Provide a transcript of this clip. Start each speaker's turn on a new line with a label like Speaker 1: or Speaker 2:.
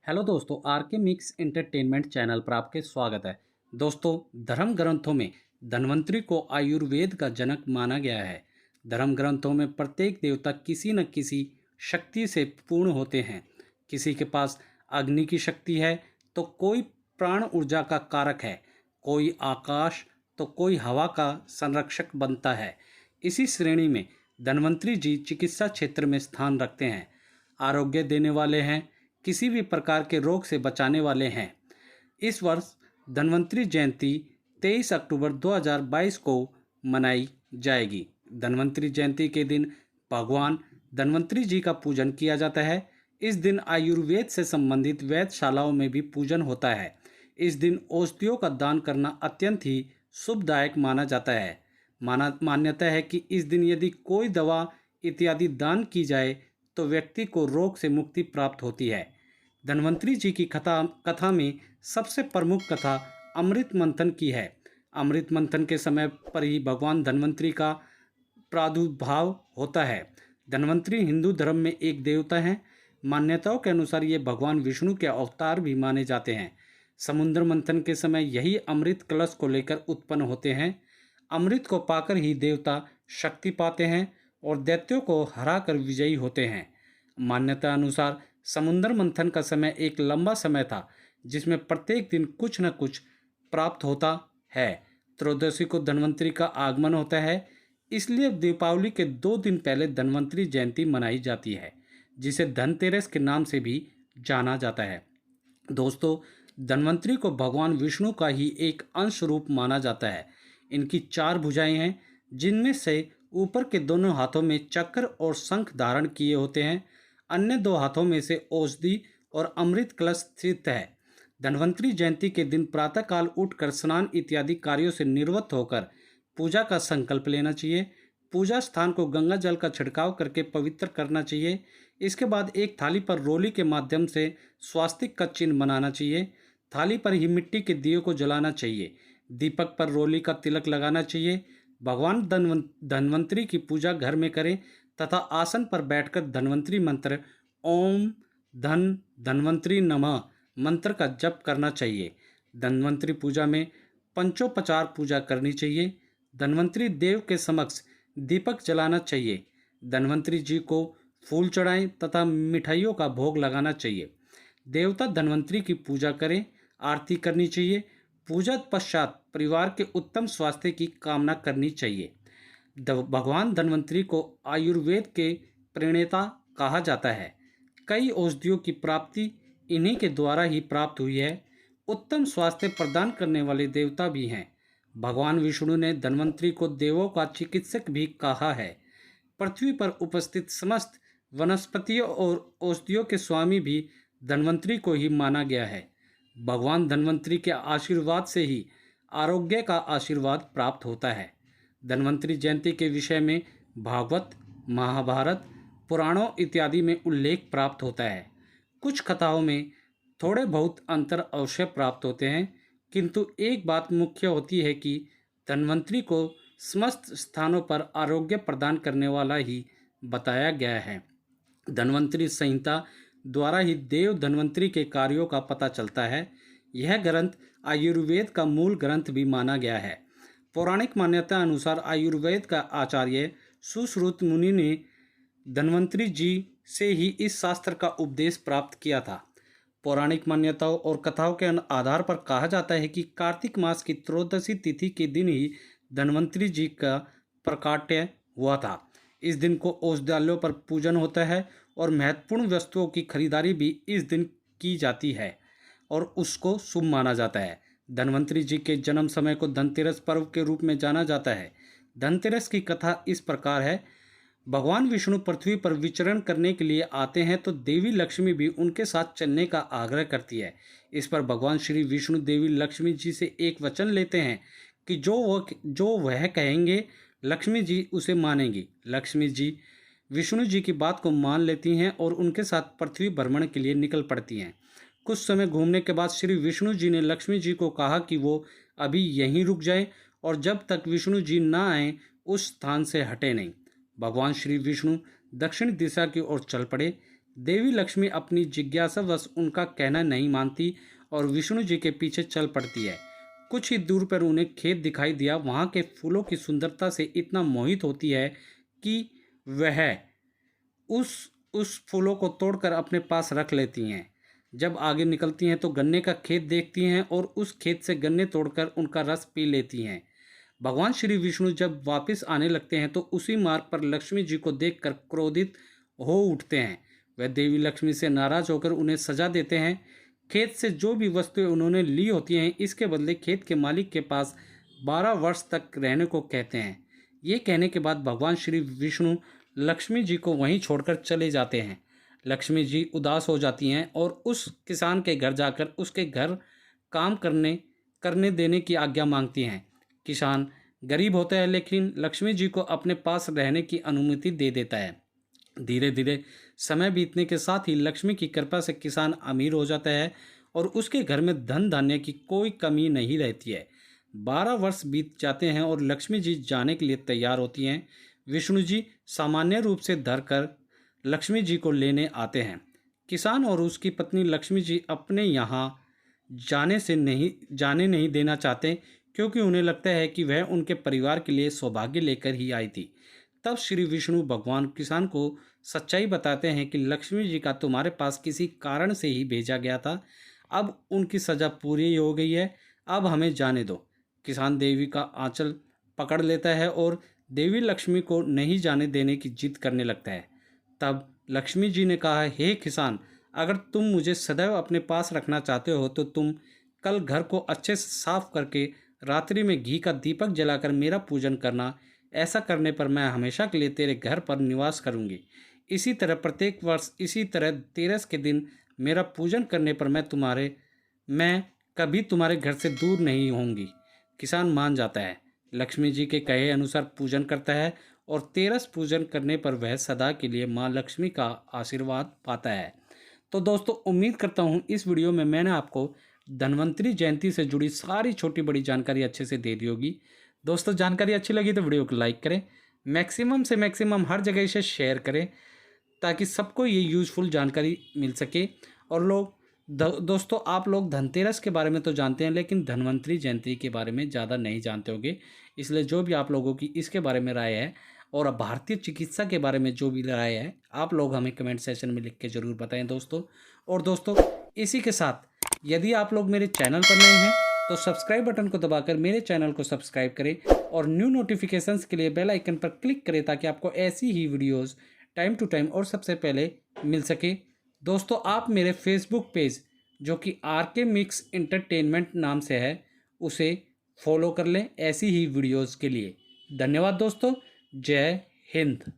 Speaker 1: Hello दोस्तों, are के mix entertainment channel पर आपके स्वागत है। दोस्तों, धर्म ग्रंथों में धन्वंतरि को आयुर्वेद का जनक माना गया है। धर्म ग्रंथों में प्रत्येक देवता किसी न किसी शक्ति से पूर्ण होते हैं। किसी के पास अग्नि की शक्ति है तो कोई प्राण ऊर्जा का कारक है, कोई आकाश तो कोई हवा का संरक्षक बनता है। इसी श्रेणी में धन्वंतरि जी चिकित्सा क्षेत्र में स्थान रखते हैं। आरोग्य देने वाले हैं, किसी भी प्रकार के रोग से बचाने वाले हैं। इस वर्ष धन्वंतरि जयंती 23 अक्टूबर 2022 को मनाई जाएगी। धन्वंतरि जयंती के दिन भगवान धन्वंतरि जी का पूजन किया जाता है। इस दिन आयुर्वेद से संबंधित वैधशालाओं में भी पूजन होता है। इस दिन औषधियों का दान करना अत्यंत ही शुभदायक माना जाता है। मान्यता है कि इस दिन यदि कोई दवा इत्यादि दान की जाए तो व्यक्ति को रोग से मुक्ति प्राप्त होती है। धन्वंतरि जी की कथा में सबसे प्रमुख कथा अमृत मंथन की है। अमृत मंथन के समय पर ही भगवान धन्वंतरि का प्रादुर्भाव होता है। धन्वंतरि हिंदू धर्म में एक देवता हैं। मान्यताओं के अनुसार ये भगवान विष्णु के अवतार भी माने जाते हैं। समुद्र मंथन के समय यही अमृत कलश को लेकर उत्पन्न होते हैं। अमृत को पाकर ही देवता शक्ति पाते हैं और दैत्यों को हराकर विजयी होते हैं। मान्यता अनुसार समुद्र मंथन का समय एक लंबा समय था जिसमें प्रत्येक दिन कुछ न कुछ प्राप्त होता है। त्रयोदशी को धन्वंतरि का आगमन होता है, इसलिए दीपावली के 2 दिन पहले धन्वंतरि जयंती मनाई जाती है, जिसे धनतेरस के नाम से भी जाना जाता है। दोस्तों, धन्वंतरि को भगवान विष्णु का ही एक अंश रूप माना जाता है। इनकी 4 भुजाएं हैं, जिनमें से ऊपर के दोनों हाथों में चक्र और शंख धारण किए होते हैं। अन्य 2 हाथों में से औषधि और अमृत कलश स्थित है। धन्वंतरि जयंती के दिन प्रातःकाल उठकर स्नान इत्यादि कार्यों से निवृत्त होकर पूजा का संकल्प लेना चाहिए। पूजा स्थान को गंगा जल का छिड़काव करके पवित्र करना चाहिए। इसके बाद एक थाली पर रोली के माध्यम से स्वास्तिक का चिन्ह बनाना चाहिए। थाली पर ही मिट्टी के दिए को जलाना चाहिए। दीपक पर रोली का तिलक लगाना चाहिए। भगवान धन्वंतरि की पूजा घर में करें तथा आसन पर बैठकर धन्वंतरि मंत्र ओम धन धन्वंतरि नमः मंत्र का जप करना चाहिए। धन्वंतरि पूजा में पंचोपचार पूजा करनी चाहिए। धन्वंतरि देव के समक्ष दीपक जलाना चाहिए। धन्वंतरि जी को फूल चढ़ाएं तथा मिठाइयों का भोग लगाना चाहिए। देवता धन्वंतरि की पूजा करें, आरती करनी चाहिए। पूजा पश्चात परिवार के उत्तम स्वास्थ्य की कामना करनी चाहिए। भगवान धन्वंतरि को आयुर्वेद के प्रणेता कहा जाता है। कई औषधियों की प्राप्ति इन्हीं के द्वारा ही प्राप्त हुई है। उत्तम स्वास्थ्य प्रदान करने वाले देवता भी हैं। भगवान विष्णु ने धन्वंतरि को देवों का चिकित्सक भी कहा है। पृथ्वी पर उपस्थित समस्त वनस्पतियों और औषधियों के स्वामी भी धन्वंतरि को ही माना गया है। भगवान धन्वंतरि के आशीर्वाद से ही आरोग्य का आशीर्वाद प्राप्त होता है। धन्वंतरि जयंती के विषय में भागवत, महाभारत, पुराणों इत्यादि में उल्लेख प्राप्त होता है। कुछ कथाओं में थोड़े बहुत अंतर अवश्य प्राप्त होते हैं, किंतु एक बात मुख्य होती है कि धन्वंतरि को समस्त स्थानों पर आरोग्य प्रदान करने वाला ही बताया गया है। धन्वंतरि संहिता द्वारा ही देव धन्वंतरि के कार्यों का पता चलता है। यह ग्रंथ आयुर्वेद का मूल ग्रंथ भी माना गया है। पौराणिक मान्यता अनुसार आयुर्वेद का आचार्य सुश्रुत मुनि ने धन्वंतरि जी से ही इस शास्त्र का उपदेश प्राप्त किया था। पौराणिक मान्यताओं और कथाओं के आधार पर कहा जाता है कि कार्तिक मास की त्रयोदशी तिथि के दिन ही धन्वंतरि जी का प्रकाट्य हुआ था। इस दिन को औषधालयों पर पूजन होता है और महत्वपूर्ण वस्तुओं की खरीदारी भी इस दिन की जाती है और उसको शुभ माना जाता है। धन्वंतरि जी के जन्म समय को धनतेरस पर्व के रूप में जाना जाता है। धनतेरस की कथा इस प्रकार है। भगवान विष्णु पृथ्वी पर विचरण करने के लिए आते हैं तो देवी लक्ष्मी भी उनके साथ चलने का आग्रह करती है। इस पर भगवान श्री विष्णु देवी लक्ष्मी जी से एक वचन लेते हैं कि जो वह कहेंगे लक्ष्मी जी उसे मानेंगी। लक्ष्मी जी विष्णु जी की बात को मान लेती हैं और उनके साथ पृथ्वी भ्रमण के लिए निकल पड़ती हैं। कुछ समय घूमने के बाद श्री विष्णु जी ने लक्ष्मी जी को कहा कि वो अभी यहीं रुक जाए और जब तक विष्णु जी ना आए उस स्थान से हटे नहीं। भगवान श्री विष्णु दक्षिण दिशा की ओर चल पड़े। देवी लक्ष्मी अपनी जिज्ञासावश उनका कहना नहीं मानती और विष्णु जी के पीछे चल पड़ती है। कुछ ही दूर पर उन्हें खेत दिखाई दिया। वहाँ के फूलों की सुंदरता से इतना मोहित होती है कि वह उस उस फूलों को तोड़कर अपने पास रख लेती हैं। जब आगे निकलती हैं तो गन्ने का खेत देखती हैं और उस खेत से गन्ने तोड़कर उनका रस पी लेती हैं। भगवान श्री विष्णु जब वापस आने लगते हैं तो उसी मार्ग पर लक्ष्मी जी को देखकर क्रोधित हो उठते हैं। वह देवी लक्ष्मी से नाराज होकर उन्हें सजा देते हैं। खेत से जो भी वस्तुएं उन्होंने ली होती हैं इसके बदले खेत के मालिक के पास 12 वर्ष तक रहने को कहते हैं। ये कहने के बाद भगवान श्री विष्णु लक्ष्मी जी को वहीं छोड़कर चले जाते हैं। लक्ष्मी जी उदास हो जाती हैं और उस किसान के घर जाकर उसके घर काम करने देने की आज्ञा मांगती हैं। किसान गरीब होता है लेकिन लक्ष्मी जी को अपने पास रहने की अनुमति दे देता है। धीरे धीरे समय बीतने के साथ ही लक्ष्मी की कृपा से किसान अमीर हो जाता है और उसके घर में धन धान्य की कोई कमी नहीं रहती है। 12 वर्ष बीत जाते हैं और लक्ष्मी जी जाने के लिए तैयार होती हैं। विष्णु जी सामान्य रूप से धरकर लक्ष्मी जी को लेने आते हैं। किसान और उसकी पत्नी लक्ष्मी जी अपने यहाँ जाने नहीं देना चाहते क्योंकि उन्हें लगता है कि वह उनके परिवार के लिए सौभाग्य लेकर ही आई थी। तब श्री विष्णु भगवान किसान को सच्चाई बताते हैं कि लक्ष्मी जी का तुम्हारे पास किसी कारण से ही भेजा गया था। अब उनकी सज़ा पूरी हो गई है, अब हमें जाने दो। किसान देवी का आंचल पकड़ लेता है और देवी लक्ष्मी को नहीं जाने देने की जिद करने लगता है। तब लक्ष्मी जी ने कहा, हे किसान, अगर तुम मुझे सदैव अपने पास रखना चाहते हो तो तुम कल घर को अच्छे से साफ करके रात्रि में घी का दीपक जलाकर मेरा पूजन करना। ऐसा करने पर मैं हमेशा के लिए तेरे घर पर निवास करूंगी। इसी तरह प्रत्येक वर्ष इसी तरह तेरस के दिन मेरा पूजन करने पर मैं कभी तुम्हारे घर से दूर नहीं होंगी। किसान मान जाता है, लक्ष्मी जी के कहे अनुसार पूजन करता है और तेरस पूजन करने पर वह सदा के लिए माँ लक्ष्मी का आशीर्वाद पाता है। तो दोस्तों, उम्मीद करता हूँ इस वीडियो में मैंने आपको धन्वंतरी जयंती से जुड़ी सारी छोटी बड़ी जानकारी अच्छे से दे दी होगी। दोस्तों, जानकारी अच्छी लगी तो वीडियो को लाइक करें, मैक्सिमम से मैक्सिमम हर जगह इसे शेयर करें ताकि सबको ये यूज़फुल जानकारी मिल सके। और दोस्तों, आप लोग धनतेरस के बारे में तो जानते हैं लेकिन धन्वंतरी जयंती के बारे में ज़्यादा नहीं जानते होंगे। इसलिए जो भी आप लोगों की इसके बारे में राय है और भारतीय चिकित्सा के बारे में जो भी राय है, आप लोग हमें कमेंट सेक्शन में लिख के ज़रूर बताएं दोस्तों। और दोस्तों, इसी के साथ यदि आप लोग मेरे चैनल पर नए हैं तो सब्सक्राइब बटन को दबाकर मेरे चैनल को सब्सक्राइब करें और न्यू नोटिफिकेशंस के लिए बेल आइकन पर क्लिक करें ताकि आपको ऐसी ही वीडियोस टाइम टू टाइम और सबसे पहले मिल सके। दोस्तों, आप मेरे फेसबुक पेज जो कि RK मिक्स एंटरटेनमेंट नाम से है उसे फॉलो कर लें ऐसी ही वीडियोस के लिए। धन्यवाद दोस्तों। जय हिंद।